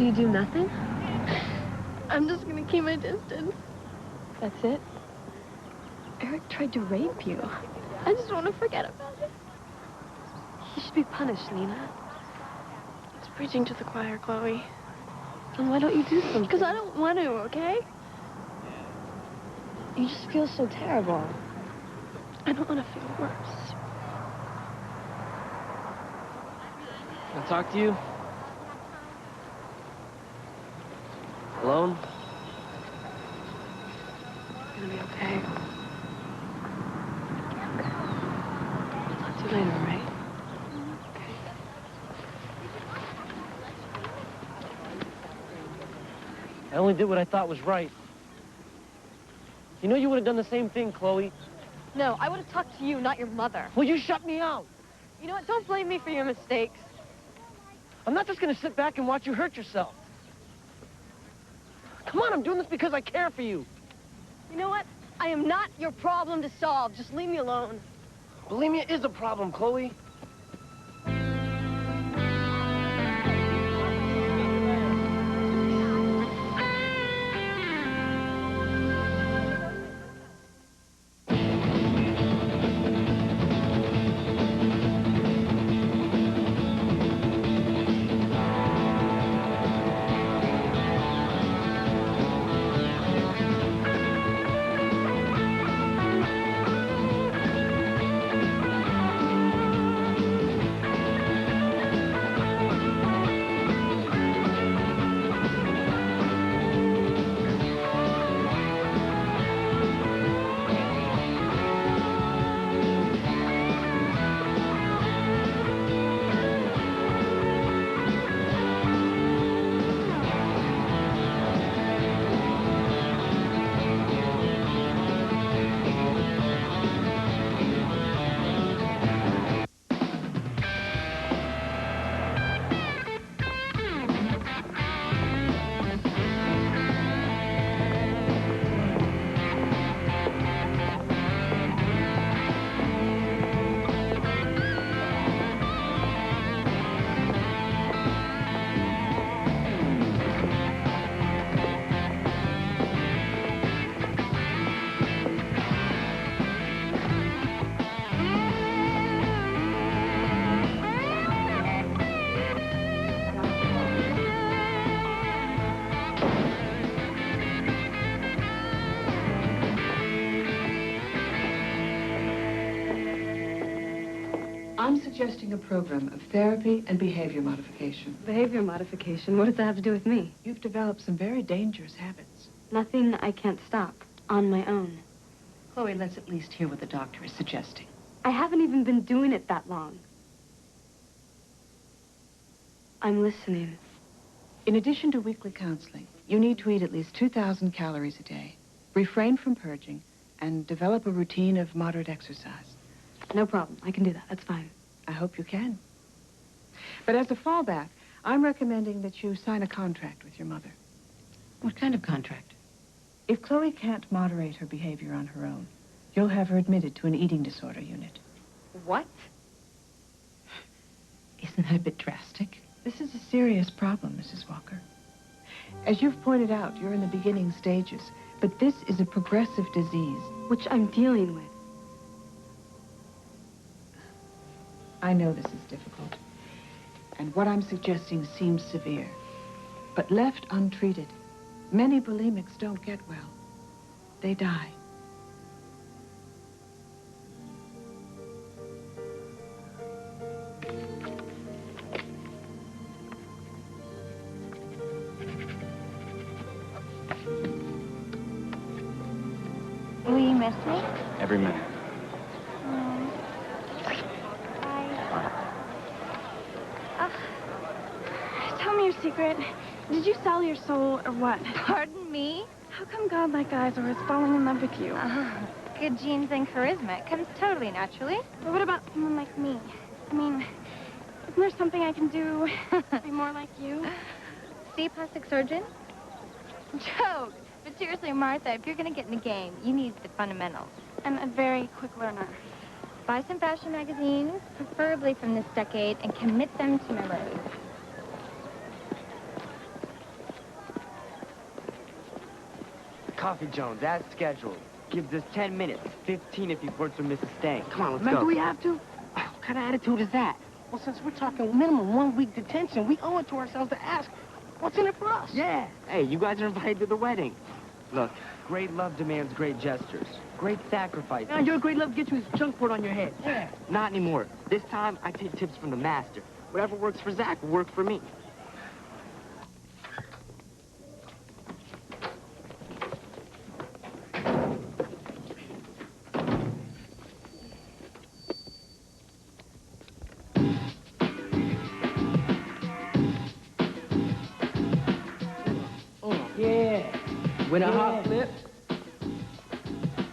So you do nothing? I'm just gonna keep my distance. That's it? Eric tried to rape you. I just want to forget about it. He should be punished, Nina. It's preaching to the choir, Chloe. Then why don't you do something? Because I don't want to, okay? You just feel so terrible. I don't want to feel worse. Can I talk to you? Alone? It's gonna be okay. I'll talk to you later, all right? Okay. I only did what I thought was right. You know you would have done the same thing, Chloe. No, I would have talked to you, not your mother. Well, you shut me out. You know what? Don't blame me for your mistakes. I'm not just gonna sit back and watch you hurt yourself. Come on, I'm doing this because I care for you. You know what? I am not your problem to solve. Just leave me alone. Bulimia is a problem, Chloe. I'm suggesting a program of therapy and behavior modification. Behavior modification? What does that have to do with me? You've developed some very dangerous habits. Nothing I can't stop on my own. Chloe, let's at least hear what the doctor is suggesting. I haven't even been doing it that long. I'm listening. In addition to weekly counseling, you need to eat at least 2,000 calories a day, refrain from purging, and develop a routine of moderate exercise. No problem. I can do that. That's fine. I hope you can. But as a fallback, I'm recommending that you sign a contract with your mother. What kind of contract? If Chloe can't moderate her behavior on her own, you'll have her admitted to an eating disorder unit. What? Isn't that a bit drastic? This is a serious problem, Mrs. Walker. As you've pointed out, you're in the beginning stages, but this is a progressive disease. Which I'm dealing with. I know this is difficult, and what I'm suggesting seems severe. But left untreated, many bulimics don't get well. They die. Will you miss me? Every minute. Tell me your secret. Did you sell your soul or what? Pardon me? How come godlike guys are always falling in love with you? Good genes and charisma. It comes totally naturally. But what about someone like me? I mean, isn't there something I can do to be more like you? See, plastic surgeon? Joke. But seriously, Martha, if you're going to get in the game, you need the fundamentals. And a very quick learner. Buy some fashion magazines, preferably from this decade, and commit them to memory. Coffee Jones, as scheduled. Gives us 10 minutes, 15 if he flirts with Mrs. Stang. Come on, let's Man, go. do we have to? What kind of attitude is that? Well, since we're talking minimum 1 week detention, we owe it to ourselves to ask, what's in it for us? Yeah. Hey, you guys are invited to the wedding. Look, great love demands great gestures. Great sacrifices. Man, your great love gets you his junk board on your head. Yeah. Not anymore. This time, I take tips from the master. Whatever works for Zach will work for me. With a hot flip.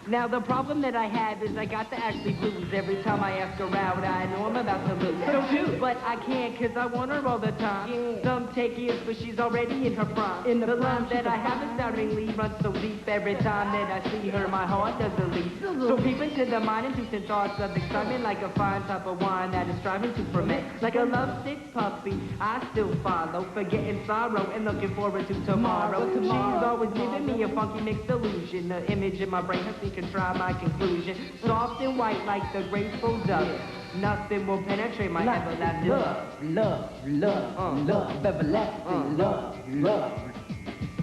Now, the problem that I have is I got to actually lose every time I ask her out. I know I'm about to lose. So shoot. But I can't because I want her all the time. Yeah. Some take years, but she's already in her prime. In the love that I have astoundingly runs so deep. Every time that I see her, my heart does the leap. So peep into the mind and twisted thoughts of excitement like a fine type of wine that is striving to ferment. Like a lovesick puppy, I still follow, forgetting sorrow and looking forward to tomorrow. She's always giving me a funky mixed illusion. The image in my brain has me contrive my conclusion. Soft and white like the graceful dove. Nothing will penetrate my everlasting love, everlasting love.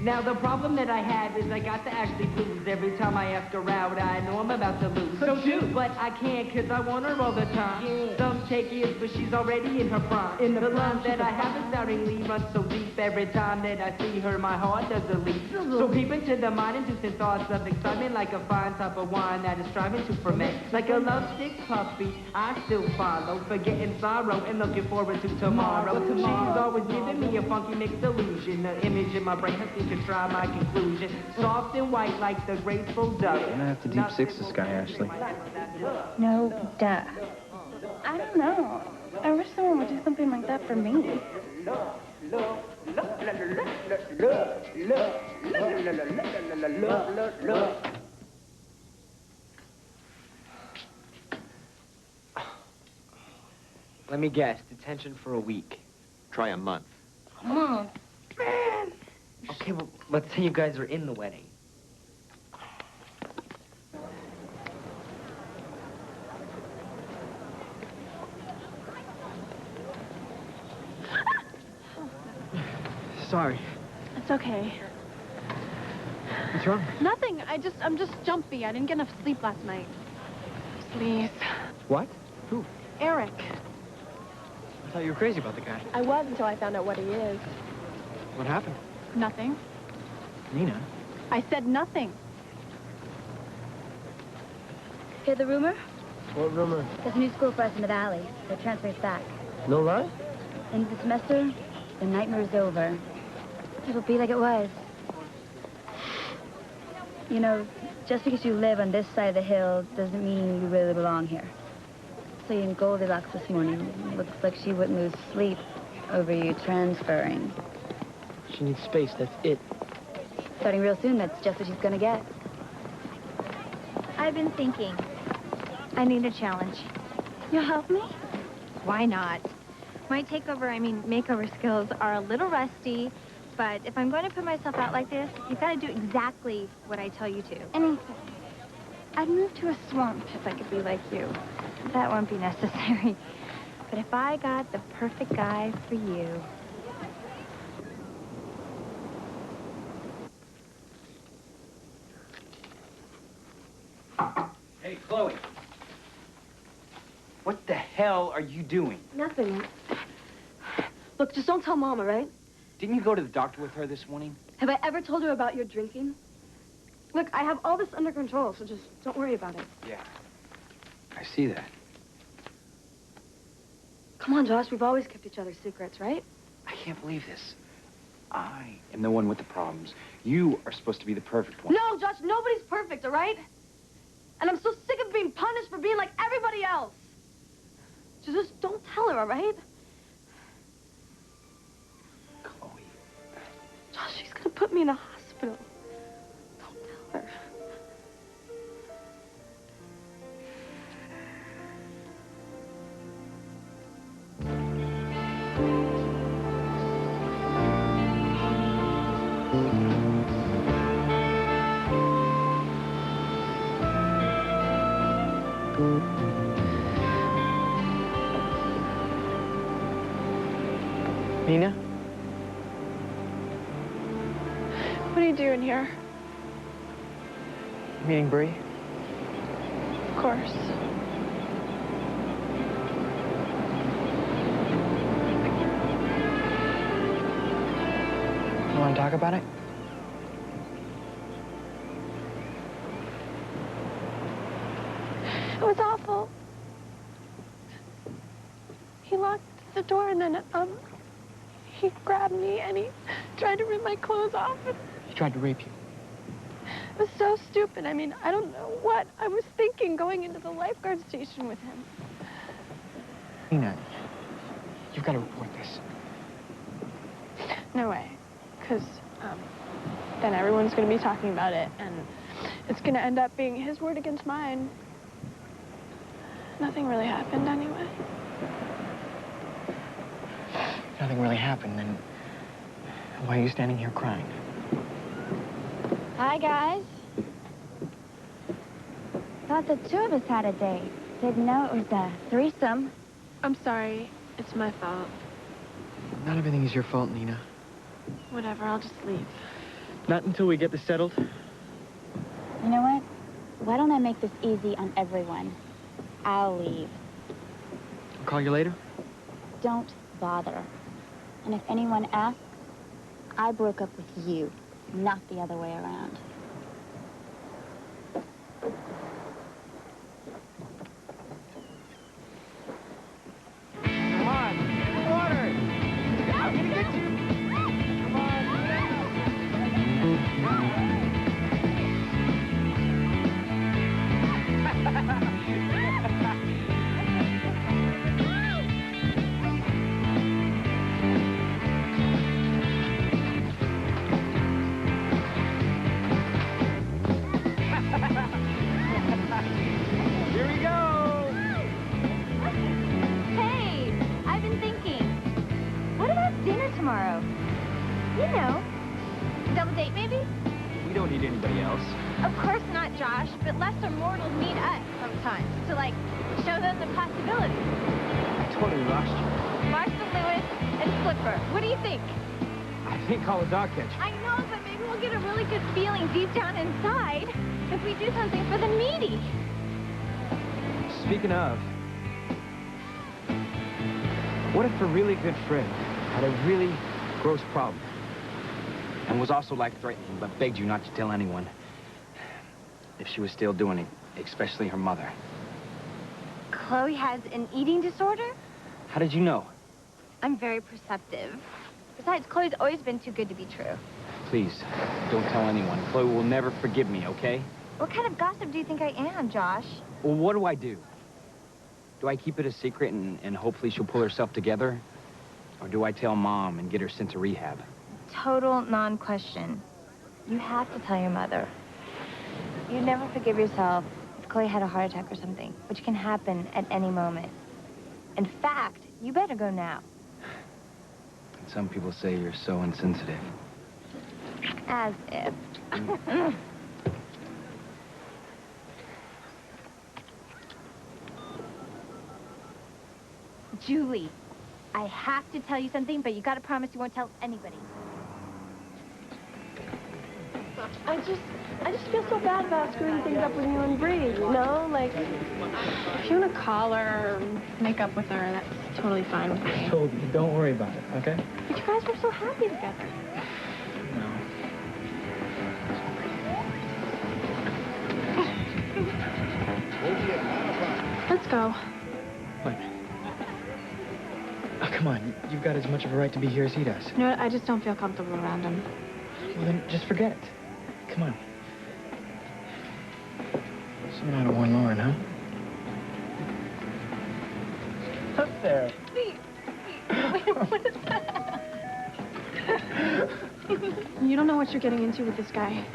Now the problem that I have is I got to actually lose every time I ask her out. I know I'm about to lose. So shoot. But I can't because I want her all the time. Yeah. Some take years, but she's already in her prime. In the love that I have astoundingly runs so deep. Every time that I see her, my heart does a leap. So peep into the mind and twisted thoughts of excitement like a fine type of wine that is striving to ferment. Like a lovesick puppy, I still follow, forgetting sorrow and looking forward to tomorrow. She's always giving me a funky mixed illusion. The image in my brain has been try my conclusion. Soft and white like the graceful dove. You're gonna have to deep six this guy, Ashley. No, duh. I don't know. I wish someone would do something like that for me. Let me guess, detention for a week. Try a month. Mom. Man! Okay, well, let's say you guys are in the wedding. Sorry. It's okay. What's wrong? Nothing. I'm just jumpy. I didn't get enough sleep last night. Please. What? Who? Eric. I thought you were crazy about the guy. I was until I found out what he is. What happened? Nothing. Nina. I said nothing. Hear the rumor? What rumor? There's a new school for us in the valley. They're transferring us back. No lie? End of the semester, the nightmare is over. It'll be like it was. You know, just because you live on this side of the hill doesn't mean you really belong here. Seeing Goldilocks this morning, looks like she wouldn't lose sleep over you transferring. She needs space, that's it. Starting real soon, that's just what she's gonna get. I've been thinking. I need a challenge. You'll help me? Why not? My makeover skills are a little rusty, but if I'm going to put myself out like this, you've got to do exactly what I tell you to. Anything. I'd move to a swamp if I could be like you. That won't be necessary. But if I got the perfect guy for you... Hey, Chloe. What the hell are you doing? Nothing. Look, just don't tell Mom, all right? Didn't you go to the doctor with her this morning? Have I ever told her about your drinking? Look, I have all this under control, so just don't worry about it. Yeah. I see that. Come on, Josh, we've always kept each other's secrets, right? I can't believe this. I am the one with the problems. You are supposed to be the perfect one. No, Josh, nobody's perfect, all right? And I'm so sick of being punished for being like everybody else. So just don't tell her, all right? Chloe. Josh, she's gonna put me in a hospital. Don't tell her. Nina? What are you doing here? Meeting Bree? Of course. You want to talk about it? It was awful. He locked the door and then, he grabbed me and he tried to rip my clothes off. He tried to rape you. It was so stupid. I mean, I don't know what I was thinking going into the lifeguard station with him. Nina, you've got to report this. No way. Because, then everyone's going to be talking about it, and it's going to end up being his word against mine. Nothing really happened anyway. Nothing really happened, then why are you standing here crying? Hi, guys. Thought the two of us had a date. Didn't know it was a threesome. I'm sorry. It's my fault. Not everything is your fault, Nina. Whatever, I'll just leave. Not until we get this settled. You know what? Why don't I make this easy on everyone? I'll leave. I'll call you later. Don't bother. And if anyone asks, I broke up with you, not the other way around. Come on, get in the water. I'm gonna get you. Come Here we go. Hey, I've been thinking. What about dinner tomorrow? You know, double date maybe? We don't need anybody else. Of course not, Josh, but lesser mortals need us sometimes to, like, show them the possibilities. I totally lost you. Martha Lewis and Flipper. What do you think? I think call a dog catch. I know, but maybe we'll get a really good feeling deep down inside if we do something for the needy. Speaking of, what if a really good friend had a really gross problem and was also like threatening but begged you not to tell anyone if she was still doing it, especially her mother? Chloe has an eating disorder? How did you know? I'm very perceptive. Besides, Chloe's always been too good to be true. Please, don't tell anyone. Chloe will never forgive me, okay? What kind of gossip do you think I am, Josh? Well, what do I do? Do I keep it a secret and hopefully she'll pull herself together? Or do I tell Mom and get her sent to rehab? Total non-question. You have to tell your mother. You'd never forgive yourself if Chloe had a heart attack or something, which can happen at any moment. In fact, you better go now. Some people say you're so insensitive. As if. Julie, I have to tell you something, but you gotta promise you won't tell anybody. I just feel so bad about screwing things up with you and Bree, you know? Like, if you want to call her or make up with her, that's totally fine with me. Told you, don't worry about it, okay? But you guys were so happy together. No. Let's go. What? Oh, come on. You've got as much of a right to be here as he does. You know what? I just don't feel comfortable around him. Well, then just forget it. Come on. So you're not a warn Lauren, huh? Up there. Wait, what is that? You don't know what you're getting into with this guy.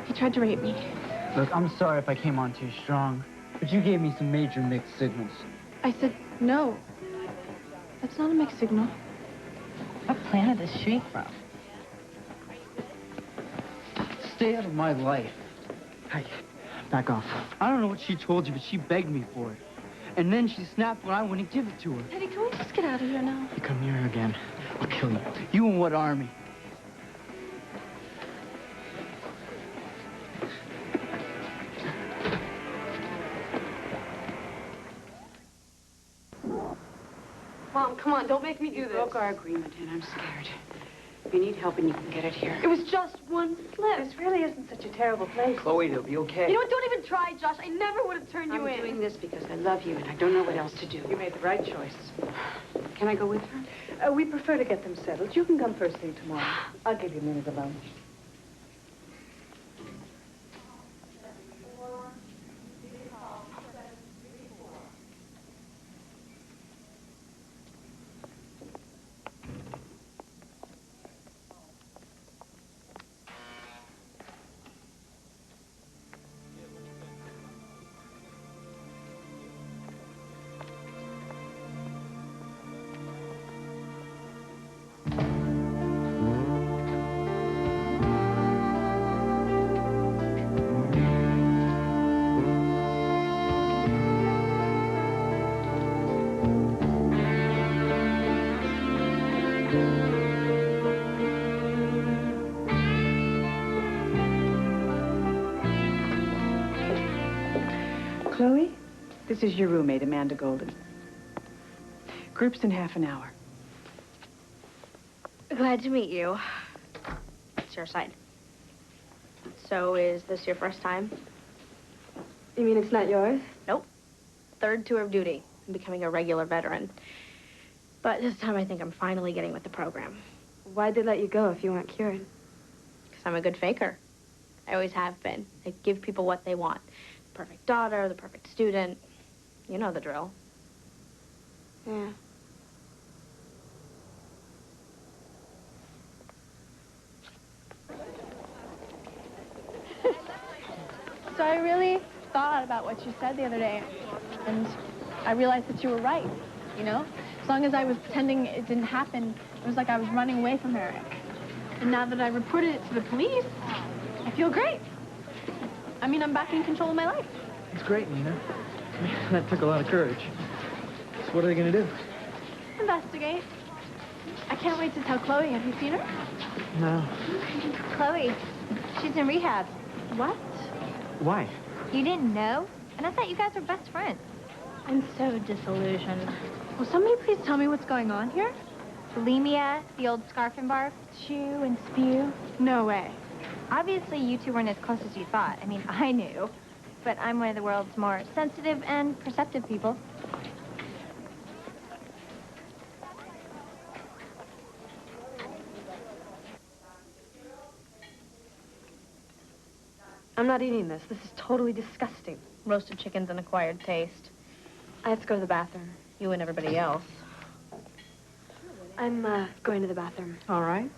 He tried to rape me. Look, I'm sorry if I came on too strong, but you gave me some major mixed signals. I said no. That's not a mixed signal. What planet is she from? Stay out of my life. Hi. Back off. I don't know what she told you, but she begged me for it. And then she snapped when I wouldn't give it to her. Teddy, can we just get out of here now? You come near her again, I'll kill you. You and what army? Mom, come on, don't make me do this. We broke our agreement, and I'm scared. If you need help, and you can get it here. It was just one slip. This really isn't such a terrible place. Chloe, it'll be okay. You know what? Don't even try, Josh. I never would have turned you in. I'm doing this because I love you, and I don't know what else to do. You made the right choice. Can I go with her? We prefer to get them settled. You can come first thing tomorrow. I'll give you a minute of lunch. Chloe, this is your roommate, Amanda Golden. Group's in half an hour. Glad to meet you. It's your side. So, is this your first time? You mean it's not yours? Nope. Third tour of duty. I'm becoming a regular veteran. But this time I think I'm finally getting with the program. Why'd they let you go if you weren't cured? Because I'm a good faker. I always have been. I give people what they want. The perfect daughter, the perfect student. You know the drill. Yeah. So I really thought about what you said the other day, and I realized that you were right, you know? As long as I was pretending it didn't happen, it was like I was running away from Eric. And now that I reported it to the police, I feel great. I mean, I'm back in control of my life. It's great, Nina. Man, that took a lot of courage. So what are they gonna do? Investigate. I can't wait to tell Chloe. Have you seen her? No. Chloe, she's in rehab. What? Why? You didn't know? And I thought you guys were best friends. I'm so disillusioned. Will somebody please tell me what's going on here? Bulimia, the old scarf and barf. Chew and spew? No way. Obviously, you two weren't as close as you thought. I mean, I knew. But I'm one of the world's more sensitive and perceptive people. I'm not eating this. This is totally disgusting. Roasted chicken's an acquired taste. I have to go to the bathroom. You and everybody else. I'm, going to the bathroom. All right.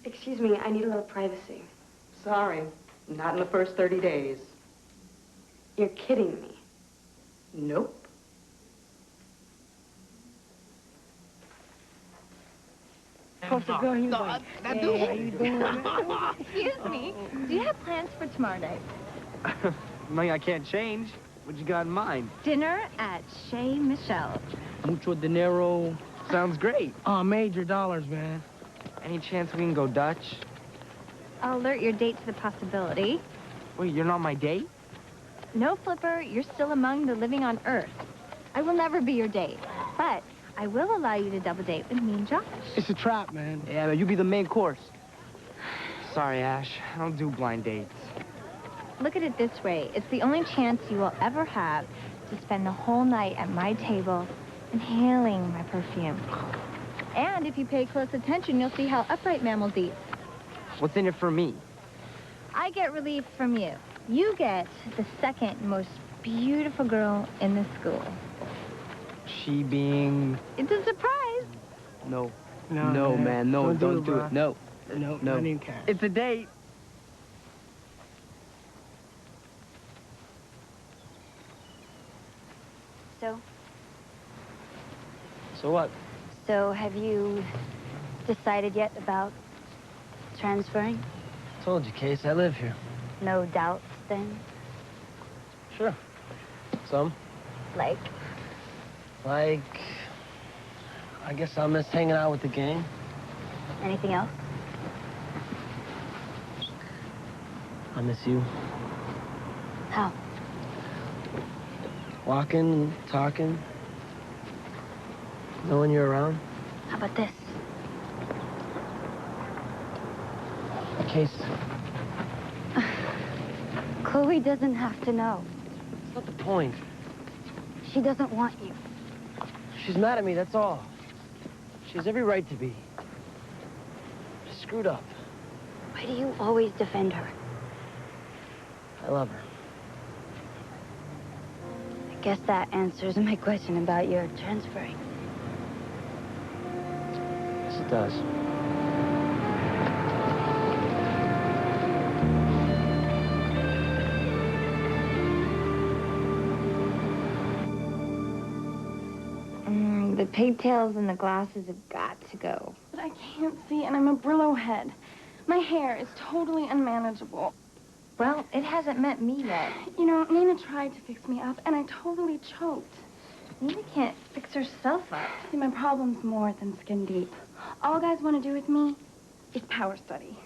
Excuse me, I need a little privacy. Sorry. Not in the first 30 days. You're kidding me. Nope. How you doing? Excuse me, do you have plans for tomorrow night? Money I can't change. What you got in mind? Dinner at Chez Michelle. Mucho dinero. Sounds great. Oh, major dollars, man. Any chance we can go Dutch? I'll alert your date to the possibility. Wait, you're not my date? No, Flipper, you're still among the living on Earth. I will never be your date, but I will allow you to double date with me and Josh. It's a trap, man. Yeah, but you be the main course. Sorry, Ash. I don't do blind dates. Look at it this way. It's the only chance you will ever have to spend the whole night at my table inhaling my perfume. And if you pay close attention, you'll see how upright mammals eat. What's in it for me? I get relief from you. You get the second most beautiful girl in the school. She being... It's a surprise. No. No, man. No, don't do bro. it. No. No, No. not even care. It's a date. So? So what? So, have you decided yet about transferring? Told you, Case, I live here. No doubts, then? Sure. Some. Like? Like, I guess I'll miss hanging out with the gang. Anything else? I miss you. How? Walking, talking. Knowing you're around. How about this? Case, Chloe doesn't have to know. that's not the point. She doesn't want you. She's mad at me, that's all. She has every right to be. She screwed up. Why do you always defend her? I love her. I guess that answers my question about your transferring. Yes, it does. The pigtails and the glasses have got to go. But I can't see, and I'm a Brillo head. My hair is totally unmanageable. Well, it hasn't met me yet. You know, Nina tried to fix me up, and I totally choked. Nina can't fix herself up. See, my problem's more than skin deep. All guys want to do with me is power study.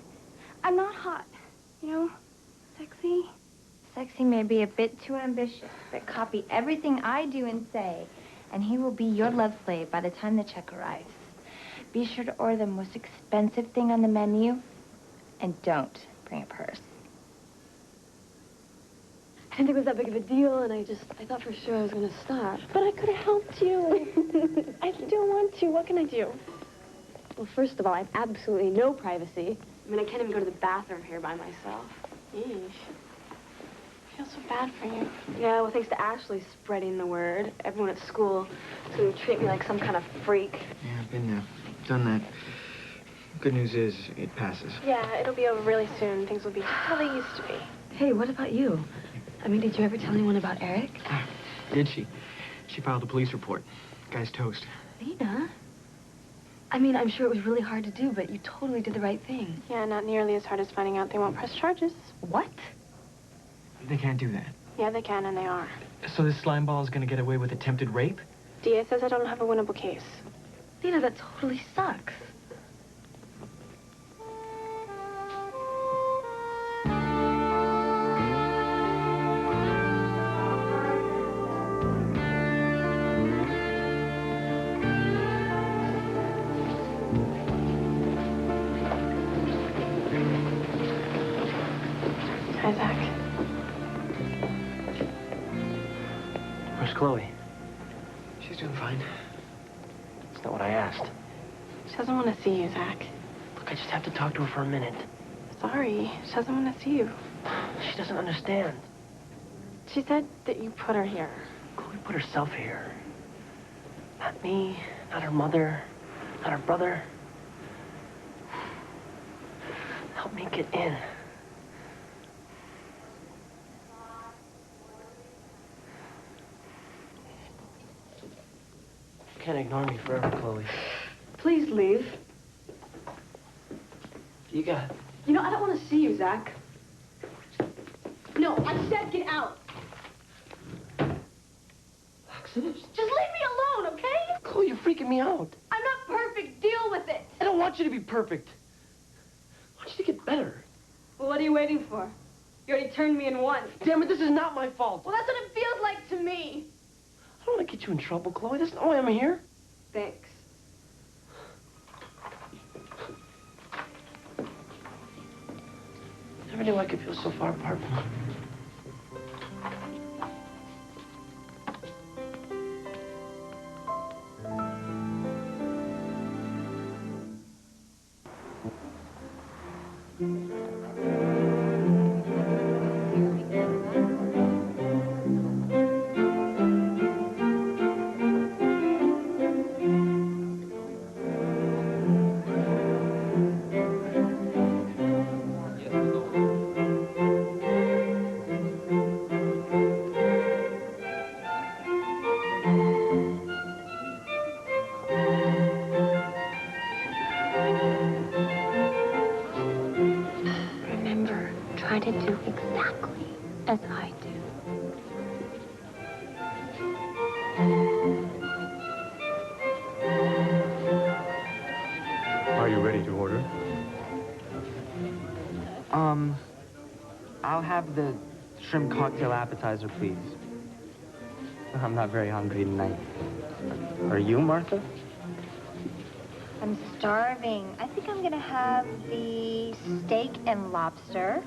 I'm not hot, you know? Sexy. Sexy may be a bit too ambitious, but copy everything I do and say, and he will be your love slave by the time the check arrives. Be sure to order the most expensive thing on the menu, and don't bring a purse. I didn't think it was that big of a deal, and I thought for sure I was gonna stop. But I could have helped you. I still want to. What can I do? Well, first of all, I have absolutely no privacy. I mean, I can't even go to the bathroom here by myself. Yeesh. I feel so bad for you. Yeah, well, thanks to Ashley spreading the word, everyone at school is gonna treat me like some kind of freak. Yeah, I've been there. Done that. Good news is, it passes. Yeah, it'll be over really soon. Things will be how they used to be. Hey, what about you? I mean, did you ever tell anyone about Eric? Did she? She filed a police report. Guy's toast. Nina? I mean, I'm sure it was really hard to do, but you totally did the right thing. Yeah, not nearly as hard as finding out they won't press charges. What? They can't do that. Yeah, they can, and they are. So this slimeball is gonna get away with attempted rape? DA says I don't have a winnable case. Nina, that totally sucks. Hi, Zach. Where's Chloe? She's doing fine. It's not what I asked. She doesn't want to see you, Zach. Look, I just have to talk to her for a minute. Sorry. She doesn't want to see you. She doesn't understand. She said that you put her here. Chloe put herself here. Not me, not her mother, not her brother. Help me get in. You can't ignore me forever, Chloe. Please leave. You got. You know, I don't want to see you, Zach. No, I said get out. Laxatives? Just leave me alone, okay? Chloe, you're freaking me out. I'm not perfect. Deal with it. I don't want you to be perfect. I want you to get better. Well, what are you waiting for? You already turned me in once. Damn it, this is not my fault. Well, that's what it feels like to me. I don't want to get you in trouble, Chloe. That's not why I'm here. Thanks. Never knew I could feel so far apart from her. as I do. Are you ready to order? I'll have the shrimp cocktail appetizer, please. I'm not very hungry tonight. Are you, Martha? I'm starving. I think I'm gonna have the steak and lobster,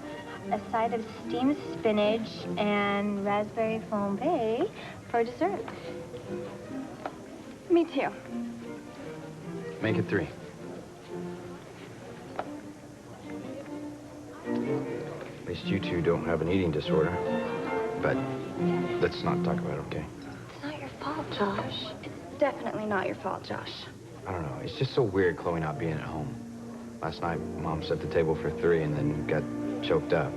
a side of steamed spinach, and raspberry flambé for dessert. Me too. Make it 3. At least you two don't have an eating disorder. But let's not talk about it, okay? It's not your fault, Josh. It's definitely not your fault, Josh. I don't know. It's just so weird, Chloe not being at home. Last night, Mom set the table for 3 and then got choked up.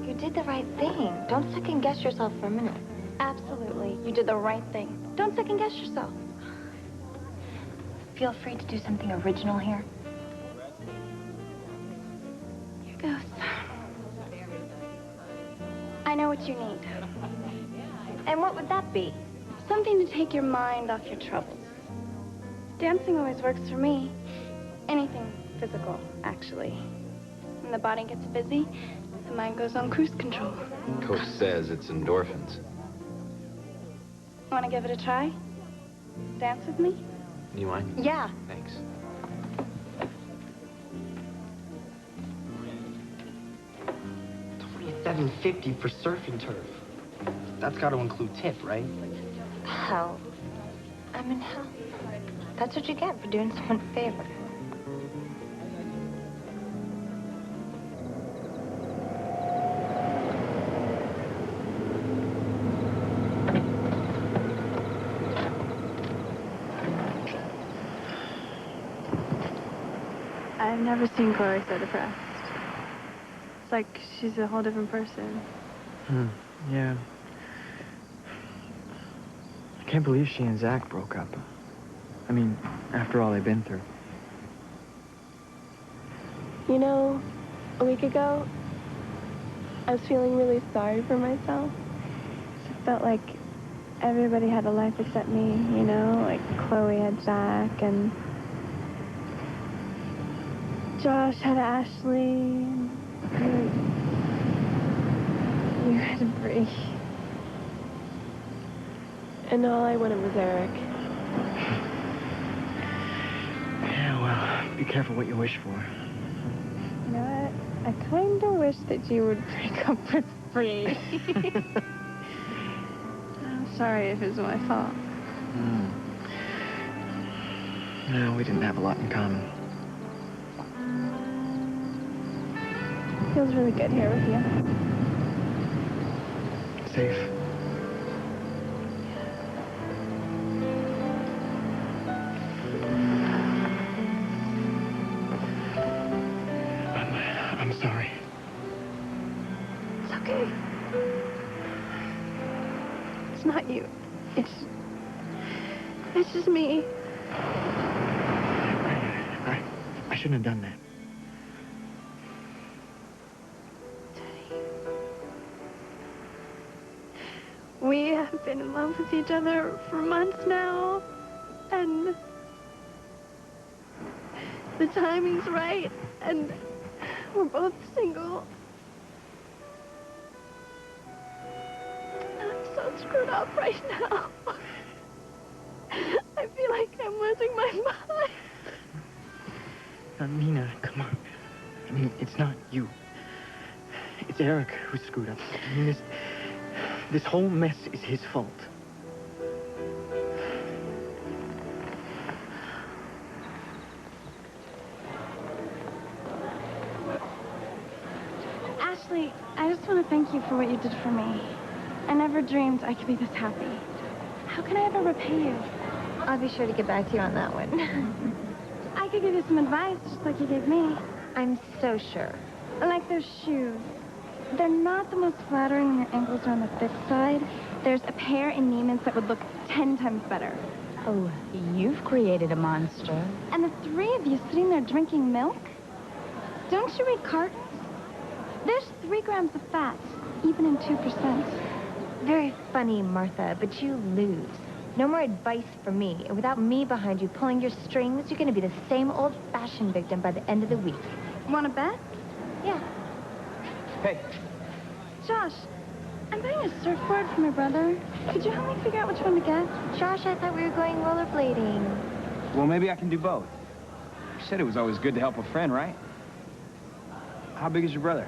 You did the right thing. Don't second guess yourself for a minute. Absolutely. You did the right thing. Don't second guess yourself. Feel free to do something original here. Here goes. I know what you need. And what would that be? Something to take your mind off your troubles. Dancing always works for me. Anything physical, actually. When the body gets busy, the mind goes on cruise control. Coach says it's endorphins. Want to give it a try? Dance with me? You mind? Yeah. Thanks. $27.50 for surf and turf. That's got to include tip, right? Hell. I'm in hell. That's what you get for doing someone a favor. I've never seen Chloe so depressed. It's like she's a whole different person. Yeah. I can't believe she and Zach broke up. I mean, after all they've been through. You know, a week ago, I was feeling really sorry for myself. It felt like everybody had a life except me, you know? Like Chloe had Zach, and Josh had Ashley, and you had Bree. And all I wanted was Eric. Yeah, well, be careful what you wish for. You know what? I kind of wish that you would break up with Bree. I'm sorry if it was my fault. No, we didn't have a lot in common. Feels really good here with you. Safe. I'm sorry. It's okay. It's not you. It's just me. I shouldn't have done that. We have been in love with each other for months now, and the timing's right, and we're both single. And I'm so screwed up right now. I feel like I'm losing my mind. Nina, come on. I mean, it's not you. It's Eric who screwed up. I mean, this whole mess is his fault. Ashley, I just want to thank you for what you did for me. I never dreamed I could be this happy. How can I ever repay you? I'll be sure to get back to you on that one. I could give you some advice, just like you gave me. I'm so sure. Like those shoes. They're not the most flattering when your ankles are on the thick side. There's a pair in Neiman's that would look 10 times better. Oh, you've created a monster. And the three of you sitting there drinking milk? Don't you read cartons? There's 3 grams of fat, even in 2%. Very funny, Martha, but you lose. No more advice from me. And without me behind you pulling your strings, you're going to be the same old-fashioned victim by the end of the week. Want to bet? Yeah. Hey. Josh, I'm buying a surfboard for my brother. Could you help me figure out which one to get? Josh, I thought we were going rollerblading. Well, maybe I can do both. You said it was always good to help a friend, right? How big is your brother?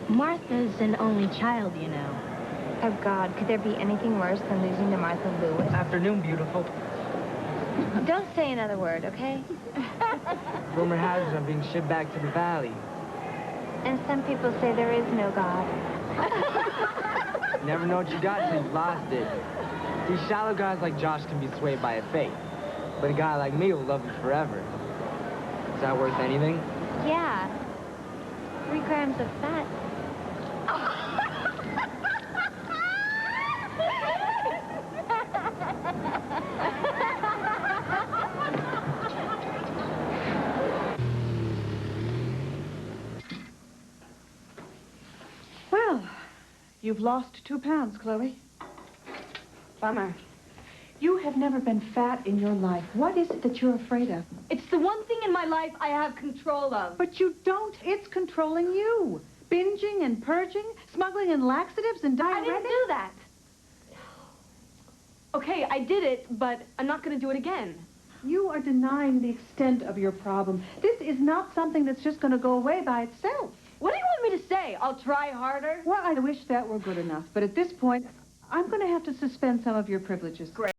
Martha's an only child, you know. Oh, God, could there be anything worse than losing to Martha Lewis? Afternoon, beautiful. Don't say another word, okay? Rumor has it I'm being shipped back to the valley. And some people say there is no God. You never know what you got till you've lost it. These shallow guys like Josh can be swayed by a fate. But a guy like me will love you forever. Is that worth anything? Yeah. 3 grams of fat. Well, you've lost 2 pounds, Chloe. Bummer. You have never been fat in your life. What is it that you're afraid of? It's the one thing in my life I have control of. But you don't. It's controlling you. Binging and purging, smuggling in laxatives and diuretics. I didn't do that. Okay, I did it, but I'm not going to do it again. You are denying the extent of your problem. This is not something that's just going to go away by itself. What do you want me to say? I'll try harder? Well, I wish that were good enough. But at this point, I'm going to have to suspend some of your privileges. Great.